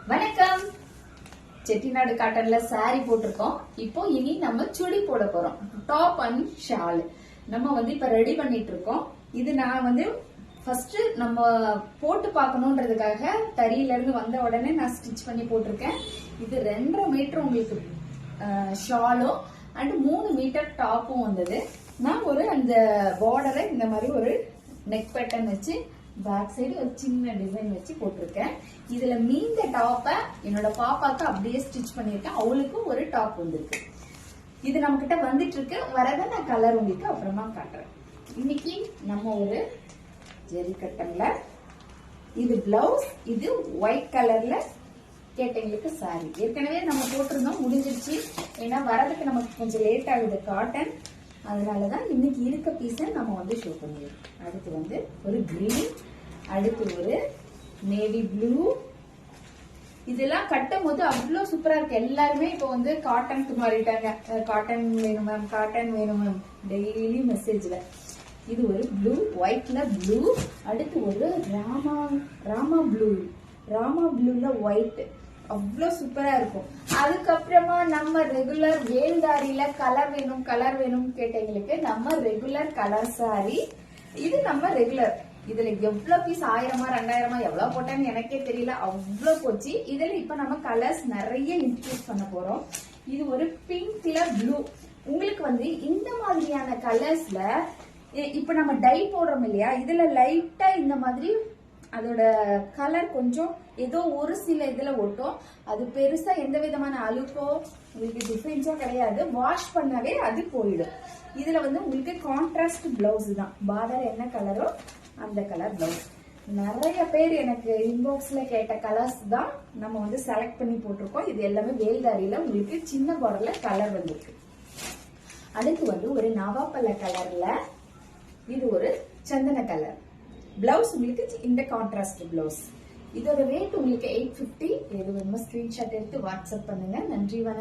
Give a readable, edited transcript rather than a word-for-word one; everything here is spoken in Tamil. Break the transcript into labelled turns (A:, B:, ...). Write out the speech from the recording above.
A: வணக்கம். செட்டிநாடு காட்டன்ல சாரி போட்டிருக்கோம். இப்போ இனி நம்ம சுடி போட போறோம். டாப் அண்ட் ஷால் நம்ம இப்ப ரெடி பண்ணிட்டு இருக்கோம். இது நான் ஃபர்ஸ்ட் நம்ம போட்டு பார்க்கணுன்றதுக்காக தறியில இருந்து வந்த உடனே நான் ஸ்டிச் பண்ணி போட்டிருக்கேன். இது 2.5 மீட்டர் உங்களுக்கு ஷாலும் அண்ட் 3 மீட்டர் டாப்பும் வந்தது. நான் அந்த பார்டரை இந்த மாதிரி ஒரு நெக் பேட்டர்ன் வச்சு பேக் சைடு ஒரு சின்ன டிசைன் வச்சு போட்டிருக்கேன். இதுல மீந்த டாப்பை என்னோட பாப்பாக்கு அப்படியே ஸ்டிச் பண்ணிருக்கேன். அவளுக்கும் ஒரு டாப் வந்திருக்கு. இது நம்ம கிட்ட வந்துட்டு இருக்கு. வரத நான் கலர் உங்களுக்கு அப்புறமா காட்டுறேன். இன்னைக்கு நம்ம ஒரு ஜெரி கட்டன்ல இது பிளவுஸ், இது ஒயிட் கலர்ல கேட்டவங்களுக்கு சாரி. ஏற்கனவே நம்ம போட்டிருந்தோம், முடிஞ்சிருச்சு. ஏன்னா வரதுக்கு நமக்கு கொஞ்சம் லேட் ஆகுது காட்டன். அதனாலதான் இன்னைக்கு இருக்க பீஸை நம்ம ஷோ பண்ணிடுறோம். அடுத்து ஒரு கிரீன், அடுத்து ஒரு நேவி ப்ளூ. இதெல்லாம் கட்டும் போது அவ்வளவு சூப்பரா இருக்கு. எல்லாருமே இப்போ காட்டனுக்கு மாறிட்டாங்க. காட்டன் வேணும் மேம், காட்டன் வேணும் மேம், டெய்லி மெசேஜ்ல. இது ஒரு ப்ளூ, ஒயிட்ல ப்ளூ. அடுத்து ஒரு ராமா ப்ளூல ஒயிட், அவ்வளவு சூப்பரா இருக்கும். அதுக்கப்புறமா நம்ம ரெகுலர் வேல்தாரியில கலர் வேணும் கேட்டவங்களுக்கு நம்ம ரெகுலர் கலர் சாரி. இது நம்ம ரெகுலர். இதுல எவ்வளவு பீஸ் 1000 2000 எவ்வளவு போட்டேன்னு எனக்கே தெரியல, அவ்வளவு போச்சு. இதுல இப்ப நம்ம கலர்ஸ் நிறைய இன்ட்ரோடியூஸ் பண்ண போறோம். இது ஒரு பிங்க்ல ப்ளூ. உங்களுக்கு இந்த மாதிரியான கலர்ஸ்ல இப்ப நம்ம டை போடுறோம் இல்லையா, இதுல லைட்டா இந்த மாதிரி அதோட கலர் கொஞ்சம் ஏதோ ஒரு சில இதுல ஒட்டும். அது பெருசா எந்த விதமான அழுக்கோ உங்களுக்கு டிஃபரன்ஸோ கிடையாது. வாஷ் பண்ணவே அது போயிடும். இதுல உங்களுக்கு கான்ட்ராஸ்ட் பிளவுஸ் தான். பார்டர் என்ன கலரோ அந்த கலர் பிளவுஸ். நிறைய பேர் எனக்கு இன்பாக்ஸ்ல கேட்ட கலர்ஸ் தான் நம்ம செலக்ட் பண்ணி போட்டிருக்கோம். இது எல்லாமே வேல்தாரியில உங்களுக்கு சின்ன பார்டர்ல கலர் வந்திருக்கு. அடுத்து ஒரு நவாப்பழ கலர்ல இது ஒரு சந்தன கலர் பிளவுஸ். உங்களுக்கு இந்த கான்ட்ராஸ்ட் பிளவுஸ். இதோட ரேட் உங்களுக்கு 850. எது வேணுமோ ஸ்கிரீன்ஷாட் எடுத்து வாட்ஸ்அப் பண்ணுங்க. நன்றி, வணக்கம்.